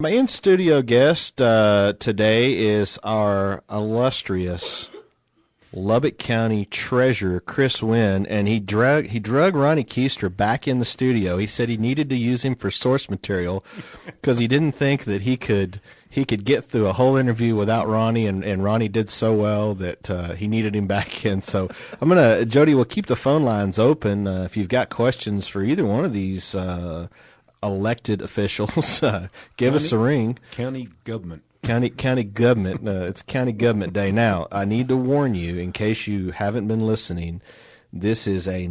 My in-studio guest today is our illustrious Lubbock County Treasurer, Chris Winn, and he drug Ronnie Keister back in the studio. He said he needed to use him for source material because he didn't think that he could get through a whole interview without Ronnie, and Ronnie did so well that he needed him back in. So Jody, we'll keep the phone lines open if you've got questions for either one of these elected officials. Give us a ring. County government. County government. It's County Government Day. Now, I need to warn you, in case you haven't been listening, this is a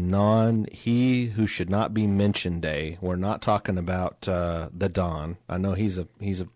he who should not be mentioned day. We're not talking about the Don. I know he's a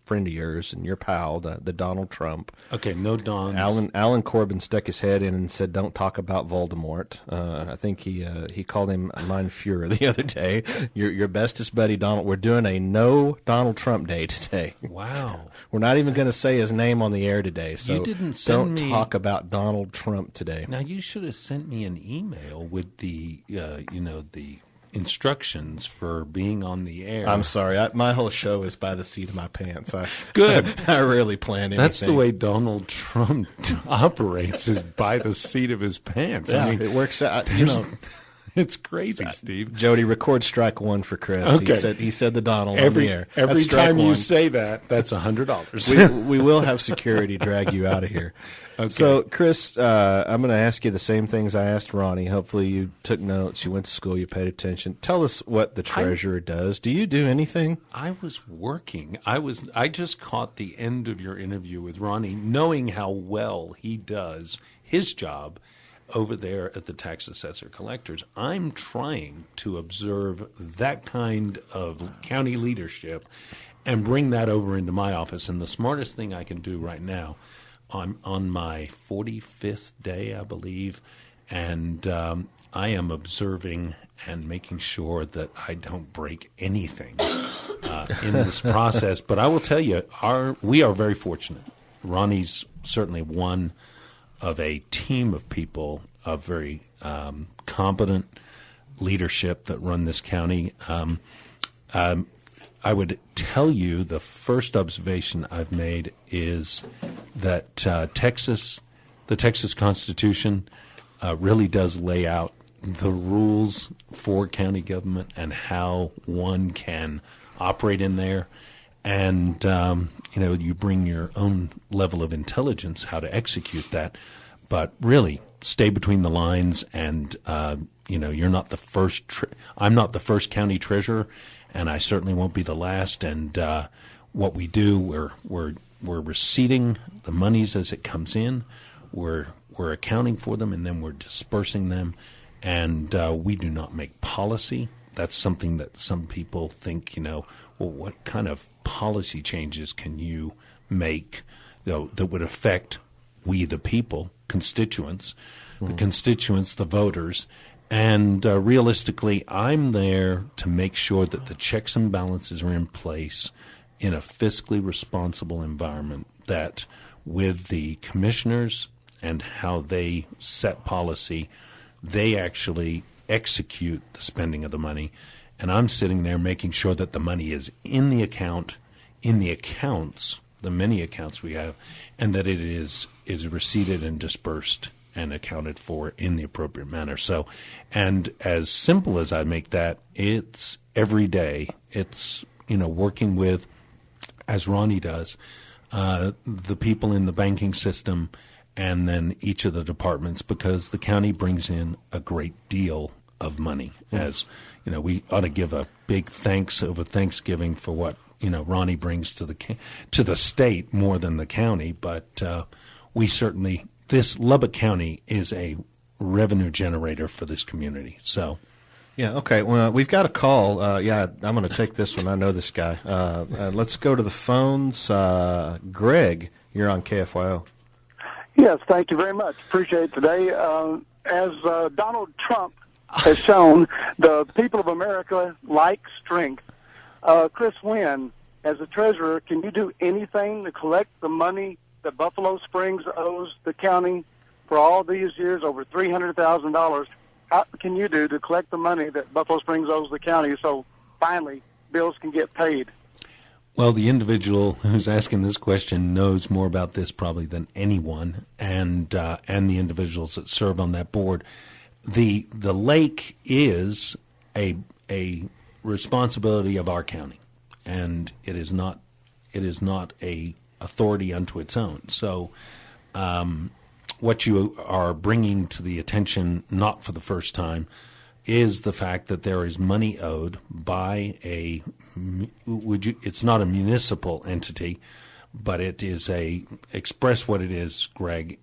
friend of yours and your pal, the Donald Trump. Okay, no Don. Alan Corbin stuck his head in and said, "Don't talk about Voldemort." I think he called him Mein Fuhrer the other day. Your bestest buddy Donald. We're doing a no Donald Trump day today. Wow. We're not even going to say his name on the air today. So you didn't send don't talk about Donald Trump today. Now you should have sent me an email with the the instructions for being on the air. I'm sorry. My whole show is by the seat of my pants. Good. I rarely plan anything. That's the way Donald Trump operates, is by the seat of his pants. Yeah, I mean, it works out. It's crazy, Steve. Jody, record strike one for Chris. Okay. He said the Donald on the air. Every time you say that, that's $100. We will have security drag you out of here. Okay. So, Chris, I'm going to ask you the same things I asked Ronnie. Hopefully you took notes, you went to school, you paid attention. Tell us what the treasurer does. Do you do anything? I was working. I just caught the end of your interview with Ronnie, knowing how well he does his job over there at the tax assessor collectors. I'm trying to observe that kind of county leadership and bring that over into my office. And the smartest thing I can do right now, I'm on my 45th day, I believe, and I am observing and making sure that I don't break anything in this process. But I will tell you, we are very fortunate. Ronnie's certainly one of a team of people of very competent leadership that run this county. I would tell you the first observation I've made is that the Texas Constitution really does lay out the rules for county government and how one can operate in there. And, you bring your own level of intelligence how to execute that. But really, stay between the lines, and you're not the first. I'm not the first county treasurer, and I certainly won't be the last. And what we do, we're receiving the monies as it comes in, we're accounting for them, and then we're dispersing them. And we do not make policy. That's something that some people think. Well, what kind of policy changes can you make that would affect we the people, constituents, the voters, and realistically, I'm there to make sure that the checks and balances are in place in a fiscally responsible environment, that with the commissioners and how they set policy, they actually execute the spending of the money, and I'm sitting there making sure that the money is in the account, in the accounts, the many accounts we have, and that it is receipted and dispersed and accounted for in the appropriate manner. So, and as simple as I make that, it's every day. It's, working with, as Ronnie does, the people in the banking system and then each of the departments, because the county brings in a great deal of money. As, we ought to give a big thanks over Thanksgiving for what, Ronnie brings to the state more than the county, but we certainly, this Lubbock County is a revenue generator for this community. So, yeah, okay. Well, we've got a call. I'm going to take this one. I know this guy. Let's go to the phones. Greg, you're on KFYO. Yes, thank you very much. Appreciate it today. As Donald Trump has shown, the people of America like strength. Chris Winn, as a treasurer, can you do anything to collect the money that Buffalo Springs owes the county for all these years, over $300,000? How can you do to collect the money that Buffalo Springs owes the county so finally bills can get paid? Well, the individual who's asking this question knows more about this probably than anyone, and the individuals that serve on that board. The lake is a responsibility of our county, and it is not a authority unto its own. So, what you are bringing to the attention, not for the first time, is the fact that there is money owed by it's not a municipal entity, but it is express what it is, Greg.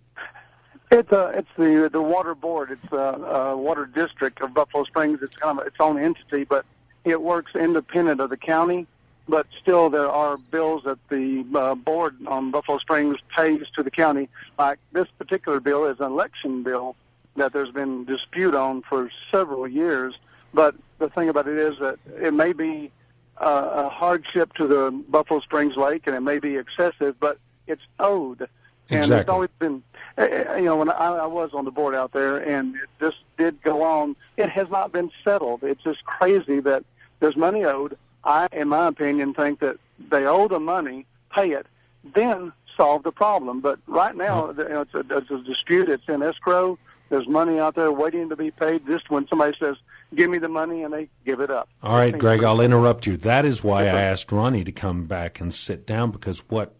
It's the water board. It's the water district of Buffalo Springs. It's kind of its own entity, but it works independent of the county. But still, there are bills that the board on Buffalo Springs pays to the county. Like this particular bill is an election bill that there's been dispute on for several years. But the thing about it is that it may be a hardship to the Buffalo Springs Lake, and it may be excessive, but it's owed. And exactly. It's always been, when I was on the board out there, and this did go on, it has not been settled. It's just crazy that there's money owed. I, in my opinion, think that they owe the money, pay it, then solve the problem. But right now, it's a dispute. It's in escrow. There's money out there waiting to be paid. Just when somebody says, give me the money, and they give it up. All right, Greg, I'll interrupt you. That is why I asked Ronnie to come back and sit down, because what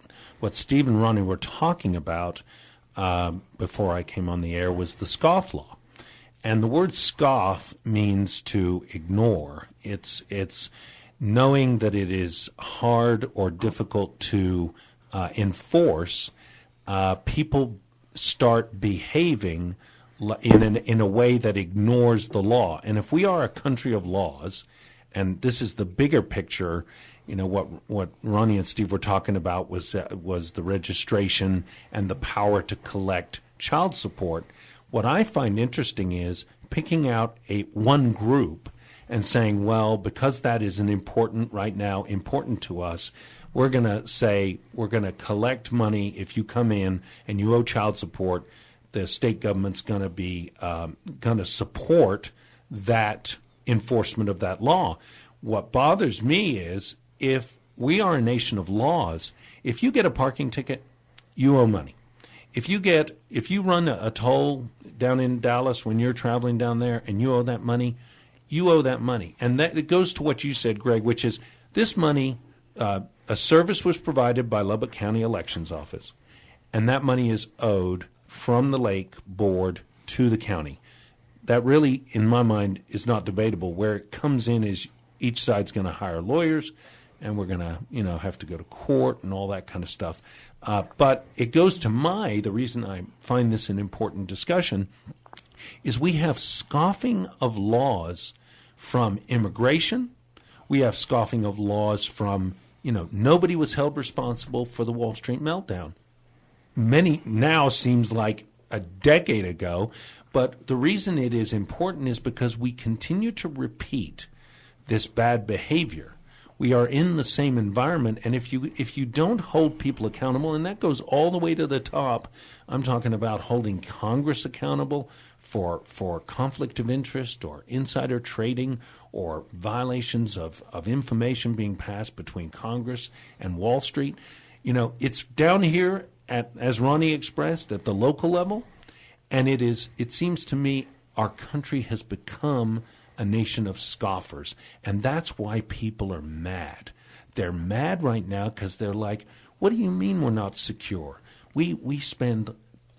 Steve and Ronnie were talking about before I came on the air was the scofflaw. And the word scoff means to ignore. It's knowing that it is hard or difficult to enforce. People start behaving in a way that ignores the law. And if we are a country of laws, and this is the bigger picture, what Ronnie and Steve were talking about was the registration and the power to collect child support. What I find interesting is picking out one group and saying, well, because that is important to us, we're going to say we're going to collect money. If you come in and you owe child support, the state government's going to be going to support that enforcement of that law. What bothers me is if we are a nation of laws, if you get a parking ticket, you owe money. If you run a toll down in Dallas when you're traveling down there and you owe that money, you owe that money. And that it goes to what you said, Greg, which is this money, a service was provided by Lubbock County Elections Office, and that money is owed from the lake board to the county. That really, in my mind, is not debatable. Where it comes in is each side's going to hire lawyers, and we're going to, have to go to court and all that kind of stuff. But it goes to the reason I find this an important discussion is we have scoffing of laws from immigration. We have scoffing of laws from, nobody was held responsible for the Wall Street meltdown. Many now seems like a decade ago, but the reason it is important is because we continue to repeat this bad behavior. We are in the same environment, and if you don't hold people accountable, and that goes all the way to the top, I'm talking about holding Congress accountable for conflict of interest or insider trading or violations of information being passed between Congress and Wall Street. It's down here as Ronnie expressed, at the local level, and it seems to me our country has become a nation of scoffers, and that's why people are mad. They're mad right now because they're like, what do you mean we're not secure? We spend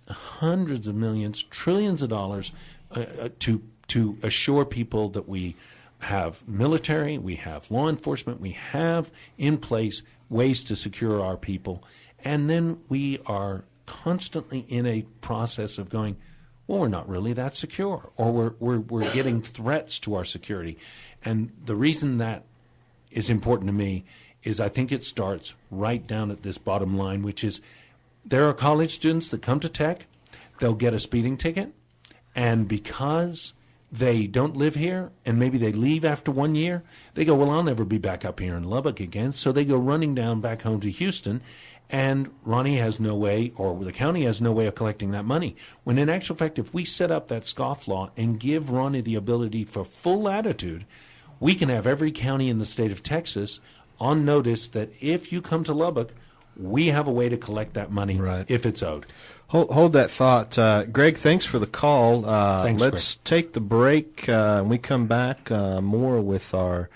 hundreds of millions, trillions of dollars to assure people that we have military, we have law enforcement, we have in place ways to secure our people. And then we are constantly in a process of going, well, we're not really that secure, or we're getting threats to our security. And the reason that is important to me is I think it starts right down at this bottom line, which is there are college students that come to Tech, they'll get a speeding ticket, and because they don't live here and maybe they leave after 1 year, they go, well, I'll never be back up here in Lubbock again. So they go running down back home to Houston. And Ronnie has no way, or the county has no way of collecting that money. When in actual fact, if we set up that scofflaw and give Ronnie the ability for full latitude, we can have every county in the state of Texas on notice that if you come to Lubbock, we have a way to collect that money if it's owed. Hold that thought. Greg, thanks for the call. Thanks, let's take the break. When we come back, more with our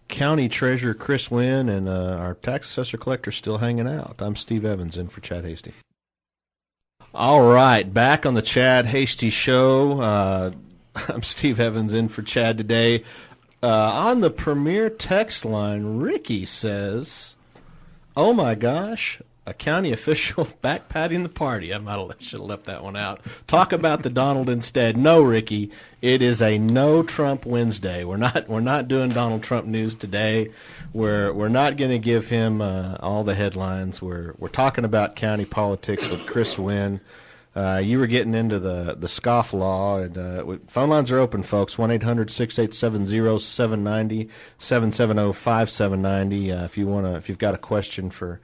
County Treasurer, Chris Winn, and our tax assessor collector still hanging out. I'm Steve Evans in for Chad Hasty. All right, back on the Chad Hasty Show. I'm Steve Evans in for Chad today. On the Premier text line, Ricky says, "Oh my gosh, a county official back-patting the party." I should have left that one out. Talk about the Donald instead. No, Ricky, it is a no Trump Wednesday. We're not doing Donald Trump news today. We're not going to give him all the headlines. We're talking about county politics with Chris Winn. You were getting into the Scofflaw, and phone lines are open, folks. 1-800-6870-790, 770-5790. If you've got a question for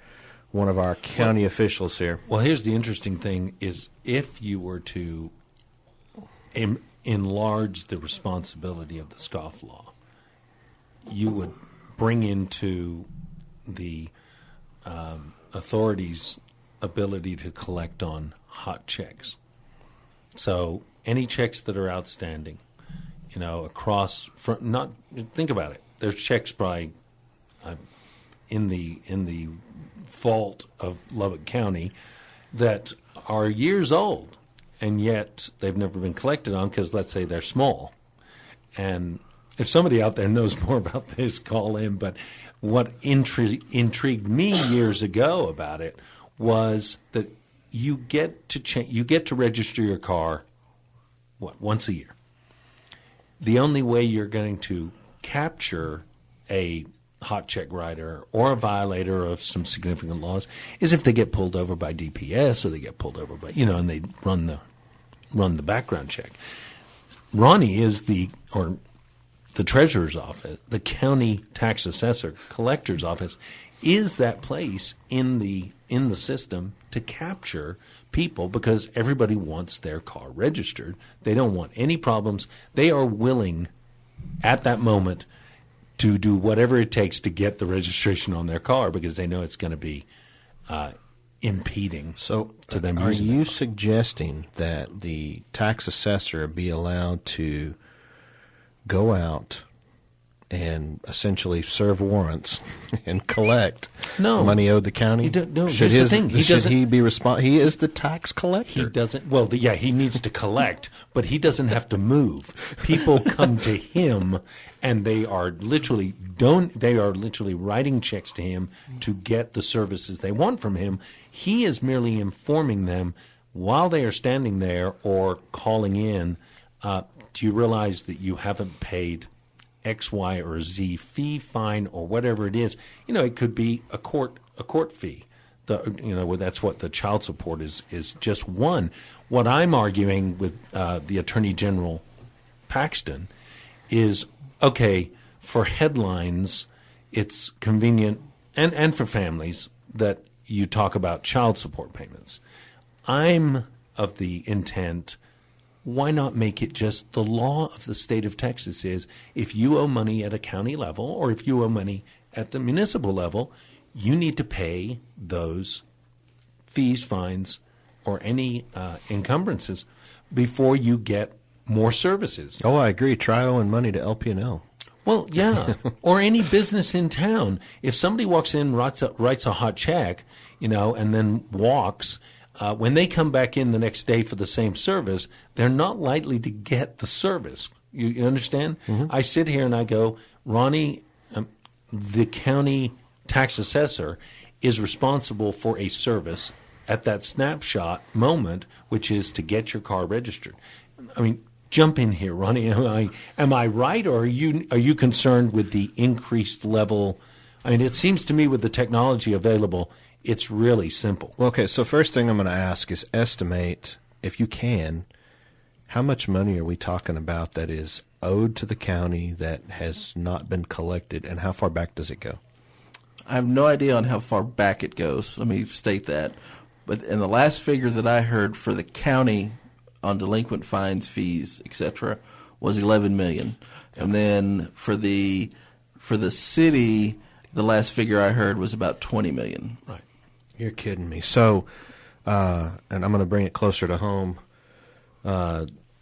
one of our county officials here. Well, here's the interesting thing: is if you were to enlarge the responsibility of the Scofflaw, you would bring into the authorities' ability to collect on hot checks. So any checks that are outstanding, across from, not think about it. There's checks by in the vault of Lubbock County that are years old, and yet they've never been collected on because, let's say, they're small. And if somebody out there knows more about this, call in. But what intrigued me years ago about it was that you get to register your car once a year. The only way you're going to capture a hot check writer or a violator of some significant laws is if they get pulled over by DPS or they get pulled over by and they run the background check. Ronnie is the treasurer's office, the county tax assessor collector's office, is that place in the system to capture people because everybody wants their car registered. They don't want any problems. They are willing at that moment to do whatever it takes to get the registration on their car because they know it's going to be impeding to them. Are you suggesting that the tax assessor be allowed to go out and essentially serve warrants and collect money owed the county? Should he be responsible? He is the tax collector. He doesn't. Well, he needs to collect, but he doesn't have to move. People come to him, and they are literally writing checks to him to get the services they want from him. He is merely informing them while they are standing there or calling in. Do you realize that you haven't paid X, Y, or Z fee, fine, or whatever it is? It could be a court fee. That's what the child support is just one. What I'm arguing with the Attorney General Paxton is, okay, for headlines, it's convenient, and for families, that you talk about child support payments. I'm of the intent, why not make it just the law of the state of Texas is if you owe money at a county level or if you owe money at the municipal level, you need to pay those fees, fines, or any encumbrances before you get more services. Oh, I agree. Try owing money to LP&L. Well, yeah, or any business in town. If somebody walks in, writes a hot check, and then walks, when they come back in the next day for the same service, they're not likely to get the service. You understand? Mm-hmm. I sit here and I go, Ronnie, the county tax assessor is responsible for a service at that snapshot moment, which is to get your car registered. I mean, jump in here, Ronnie. Am I right, or are you concerned with the increased level? I mean, it seems to me with the technology available, it's really simple. Well, okay, so first thing I'm going to ask is estimate, if you can, how much money are we talking about that is owed to the county that has not been collected, and how far back does it go? I have no idea on how far back it goes. Let me state that. But in the last figure that I heard for the county on delinquent fines, fees, etc., was $11 million. And then for the city, the last figure I heard was about 20 million. Right. You're kidding me. So, and I'm going to bring it closer to home.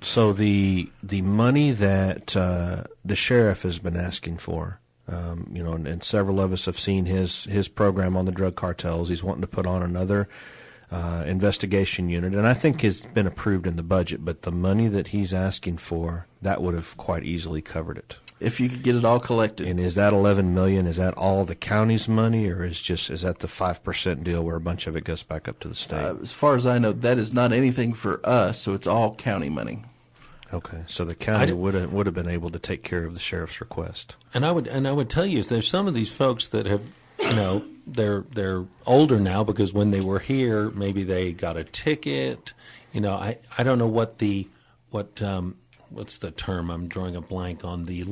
So the money that the sheriff has been asking for, and several of us have seen his program on the drug cartels. He's wanting to put on another investigation unit, and I think it's been approved in the budget. But the money that he's asking for, that would have quite easily covered it. If you could get it all collected. And is that $11 million? Is that all the county's money, or is that the 5% deal where a bunch of it goes back up to the state? As far as I know, that is not anything for us, so it's all county money. Okay, so the county would have been able to take care of the sheriff's request. And I would tell you, there's some of these folks that have, they're older now because when they were here, maybe they got a ticket. I don't know what's the term? I'm drawing a blank on the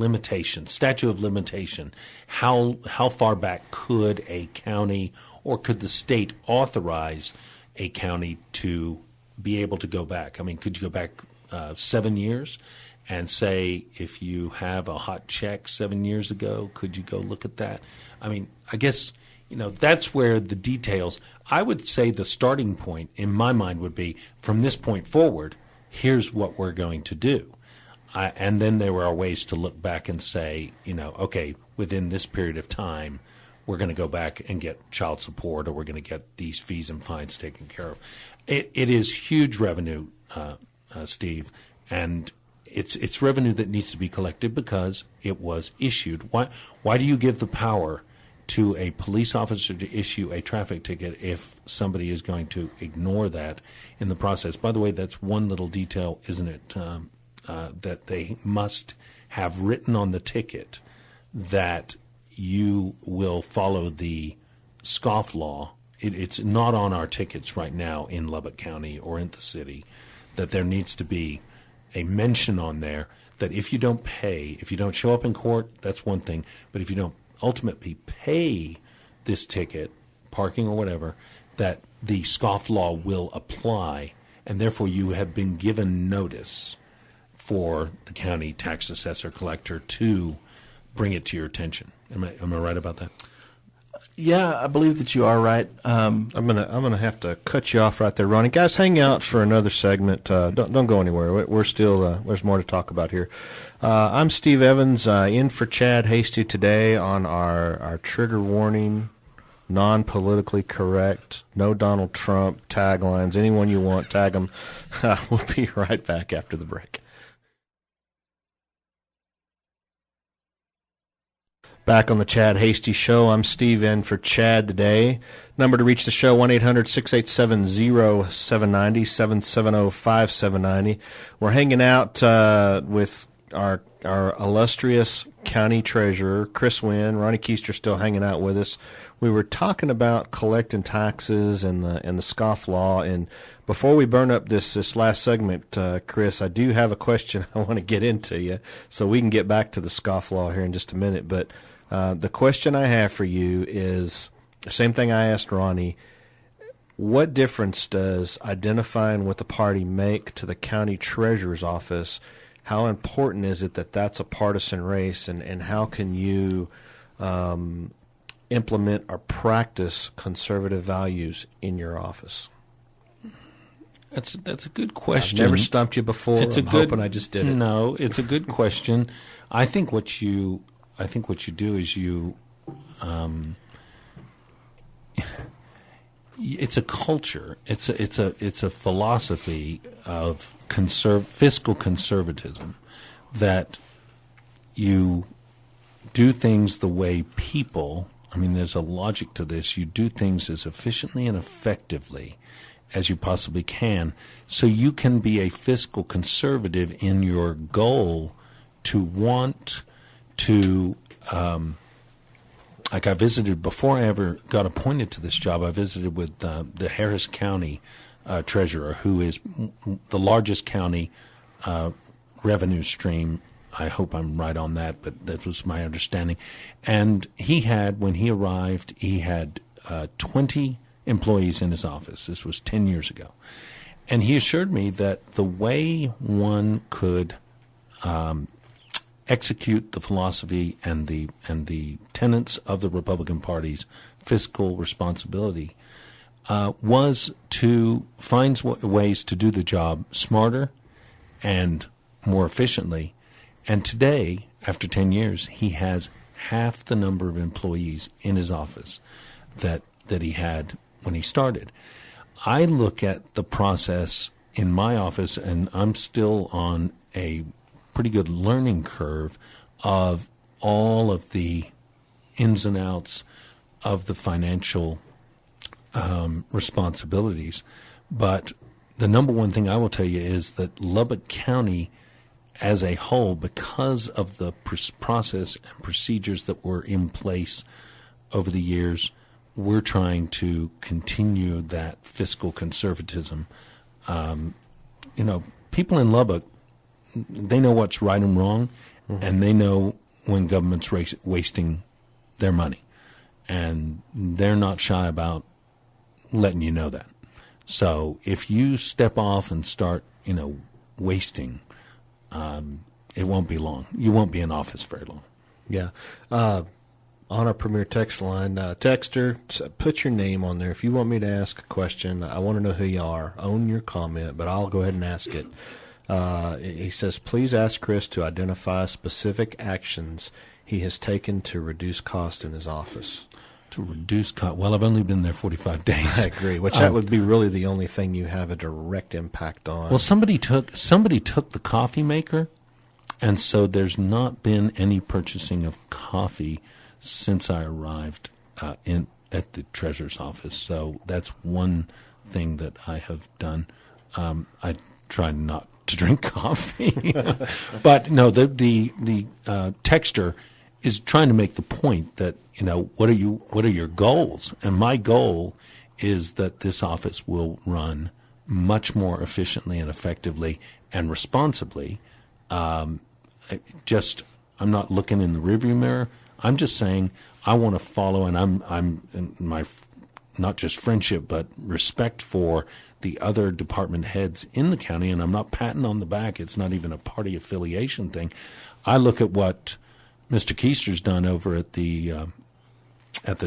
statute of limitation. How far back could a county or could the state authorize a county to be able to go back? I mean, could you go back 7 years and say if you have a hot check 7 years ago, could you go look at that? I mean, I guess, that's where the details. I would say the starting point in my mind would be from this point forward, here's what we're going to do. And then there are ways to look back and say, okay, within this period of time, we're going to go back and get child support, or we're going to get these fees and fines taken care of. It is huge revenue, Steve, and it's revenue that needs to be collected because it was issued. Why do you give the power to a police officer to issue a traffic ticket if somebody is going to ignore that in the process? By the way, that's one little detail, isn't it? That they must have written on the ticket that you will follow the scofflaw. It's not on our tickets right now in Lubbock County or in the city, that there needs to be a mention on there that if you don't pay, if you don't show up in court, that's one thing. But if you don't ultimately pay this ticket, parking or whatever, that the scofflaw will apply, and therefore you have been given notice for the county tax assessor collector to bring it to your attention. Am I right about that? Yeah, I believe that you are right. I'm gonna have to cut you off right there, Ronnie. Guys, hang out for another segment. Don't go anywhere. We're still there's more to talk about here. I'm Steve Evans, in for Chad Hasty today on our trigger warning, non-politically correct, no Donald Trump taglines. Anyone you want, tag them. We'll be right back after the break. Back on the Chad Hasty Show, I'm Steve in for Chad today. Number to reach the show, 1-800-687-0790, 770-5790. We're hanging out with our illustrious county treasurer, Chris Winn. Ronnie Keister still hanging out with us. We were talking about collecting taxes and the scofflaw. And before we burn up this last segment, Chris, I do have a question I want to get into you, so we can get back to the scofflaw here in just a minute. But the question I have for you is the same thing I asked Ronnie. What difference does identifying with the party make to the county treasurer's office? How important is it that that's a partisan race, and how can you implement or practice conservative values in your office? That's a good question. I've never stumped you before. I'm hoping I just did it. No, it's a good question. I think what you do is it's a culture. It's a philosophy of fiscal conservatism, that you do things the way people. I mean, there's a logic to this. You do things as efficiently and effectively as you possibly can, so you can be a fiscal conservative in your goal to want to. Like I visited before I ever got appointed to this job. I visited with the Harris County treasurer, who is the largest county revenue stream. I hope I'm right on that, but that was my understanding. And when he arrived, he had 20 employees in his office. This was 10 years ago. And he assured me that the way one could execute the philosophy and the tenets of the Republican Party's fiscal responsibility was to find ways to do the job smarter and more efficiently. And today, after 10 years, he has half the number of employees in his office that he had when he started. I look at the process in my office, and I'm still on a pretty good learning curve of all of the ins and outs of the financial responsibilities. But the number one thing I will tell you is that Lubbock County as a whole, because of the process and procedures that were in place over the years, we're trying to continue that fiscal conservatism. People in Lubbock, they know what's right and wrong, and they know when government's wasting their money. And they're not shy about letting you know that. So if you step off and start, wasting, it won't be long. You won't be in office very long. Yeah. On our Premier Text line, texter, put your name on there. If you want me to ask a question, I want to know who you are. Own your comment, but I'll go ahead and ask it. He says, please ask Chris to identify specific actions he has taken to reduce cost in his office. To reduce cost? Well, I've only been there 45 days. I agree, which that would be really the only thing you have a direct impact on. Well, somebody took the coffee maker, and so there's not been any purchasing of coffee since I arrived at the treasurer's office. So that's one thing that I have done. I try not to drink coffee, but no, the texter is trying to make the point that what are your goals? And my goal is that this office will run much more efficiently and effectively and responsibly. I'm not looking in the rearview mirror. I'm just saying I want to follow, and I'm in my not just friendship but respect for the other department heads in the county, and I'm not patting on the back. It's not even a party affiliation thing. I look at what Mr. Keister's done over at the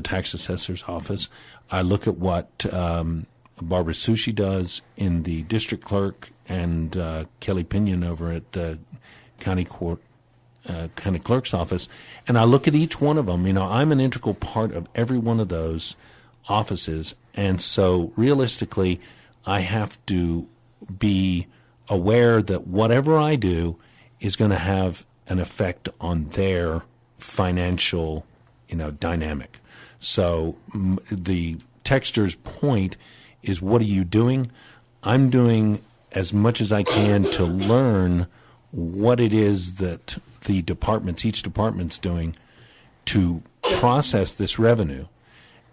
tax assessor's office. I look at what Barbara Sushi does in the district clerk, and Kelly Pinion over at the county clerk's office, and I look at each one of them. I'm an integral part of every one of those offices, and so realistically, I have to be aware that whatever I do is going to have an effect on their financial, dynamic. So the texter's point is, what are you doing? I'm doing as much as I can to learn what it is that each department's doing to process this revenue.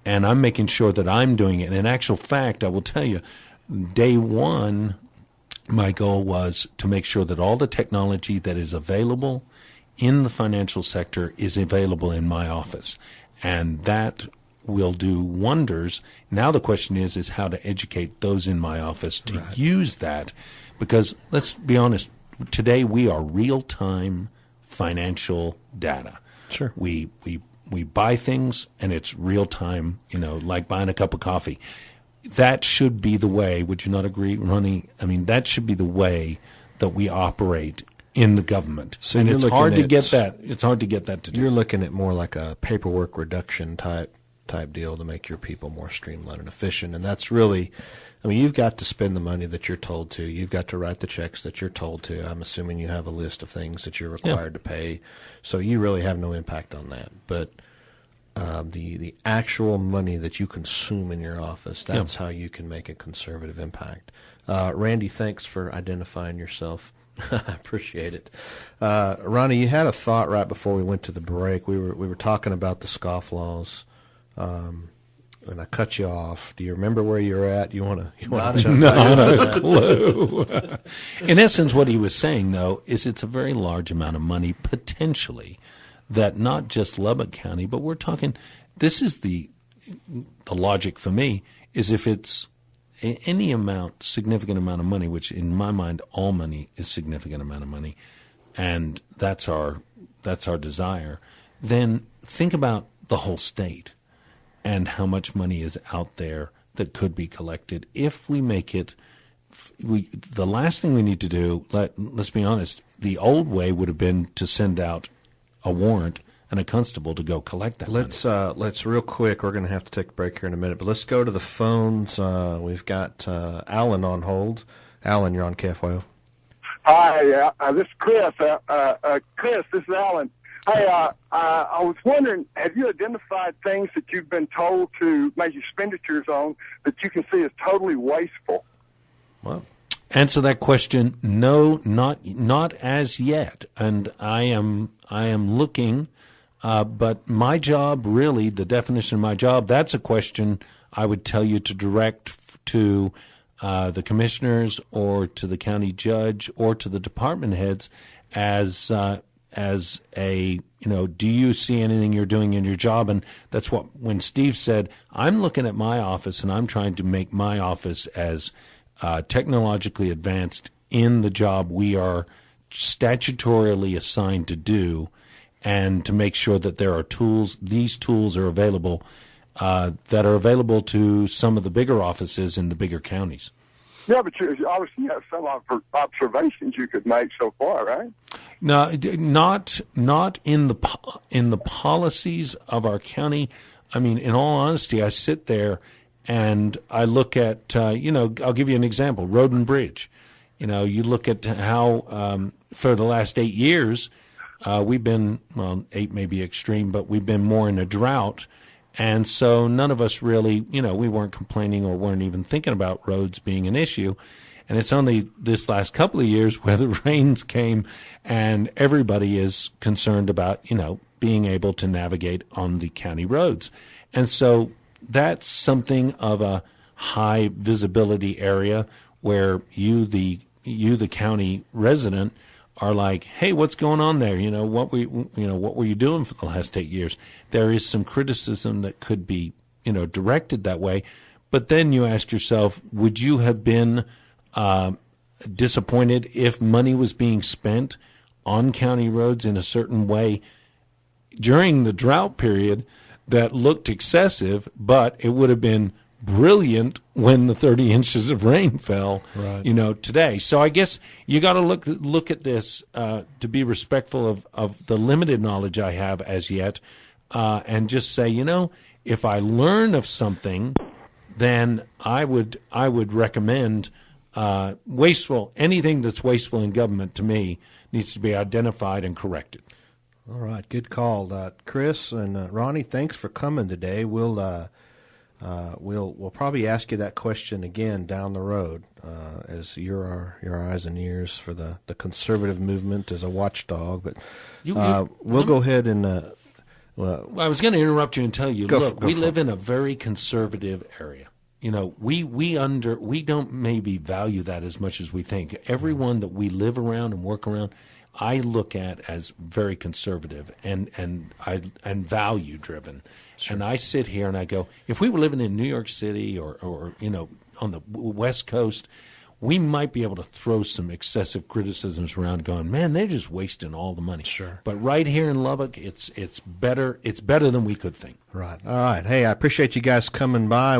And I'm making sure that I'm doing it. And in actual fact, I will tell you, day one, my goal was to make sure that all the technology that is available in the financial sector is available in my office. And that will do wonders. Now the question is how to educate those in my office to use that. Because let's be honest, today we are real-time financial data. Sure. We buy things and it's real time, like buying a cup of coffee. That should be the way. Would you not agree, Ronnie? I mean, that should be the way that we operate in the government. So and it's hard to get that. It's hard to get that to do. You're looking at more like a paperwork reduction type deal to make your people more streamlined and efficient. And that's really, you've got to spend the money that you're told to. You've got to write the checks that you're told to. I'm assuming you have a list of things that you're required to pay. So you really have no impact on that. But the actual money that you consume in your office, that's how you can make a conservative impact. Randy, thanks for identifying yourself. I appreciate it. Ronnie, you had a thought right before we went to the break. We were talking about the Scofflaws. And I cut you off. Do you remember where you're at? You want to jump Not a clue. In essence, what he was saying, though, is it's a very large amount of money, potentially, that not just Lubbock County, but we're talking, this is the logic for me, is if it's any significant amount of money, which in my mind, all money is significant amount of money, and that's our desire, then think about the whole state and how much money is out there that could be collected if we make it. The last thing we need to do, let's be honest, the old way would have been to send out a warrant and a constable to go collect that money. Let's real quick, we're going to have to take a break here in a minute, but let's go to the phones. We've got Alan on hold. Alan, you're on KFYO. Hi, this is Chris. Chris, this is Alan. Hey, I was wondering, have you identified things that you've been told to make expenditures on that you can see as totally wasteful? Well, answer that question. No, not as yet. And I am looking, but my job, really, the definition of my job, that's a question I would tell you to direct to the commissioners or to the county judge or to the department heads as a, do you see anything you're doing in your job? And that's what, when Steve said, I'm looking at my office and I'm trying to make my office as technologically advanced in the job we are statutorily assigned to do, and to make sure that there are tools, these tools are available, that are available to some of the bigger offices in the bigger counties. Yeah, but you obviously have some observations you could make so far, right? No, not in the policies of our county. I mean, in all honesty, I sit there and I look at, I'll give you an example, Road and Bridge. You look at how for the last 8 years we've been, 8 may be extreme, but we've been more in a drought. And so none of us really, we weren't complaining or weren't even thinking about roads being an issue. And it's only this last couple of years where the rains came and everybody is concerned about, being able to navigate on the county roads. And so that's something of a high visibility area where you, the county resident, are like, hey, what's going on there? What were you doing for the last 8 years? There is some criticism that could be, directed that way. But then you ask yourself, would you have been disappointed if money was being spent on county roads in a certain way during the drought period that looked excessive, but it would have been brilliant when the 30 inches of rain fell, right. Today. So I guess you got to look at this to be respectful of the limited knowledge I have as yet, and just say, if I learn of something, then I would recommend anything that's wasteful in government to me needs to be identified and corrected. All right, good call, Chris and Ronnie. Thanks for coming today. We'll probably ask you that question again down the road, as you're our eyes and ears for the conservative movement as a watchdog. But we'll go ahead and. I was going to interrupt you and tell you. We live in a very conservative area. We don't maybe value that as much as we think. Everyone that we live around and work around, I look at as very conservative and value driven. Sure. And I sit here and I go, if we were living in New York City or on the West Coast, we might be able to throw some excessive criticisms around, going, man, they're just wasting all the money. Sure. But right here in Lubbock, it's better. It's better than we could think. Right. All right. Hey, I appreciate you guys coming by.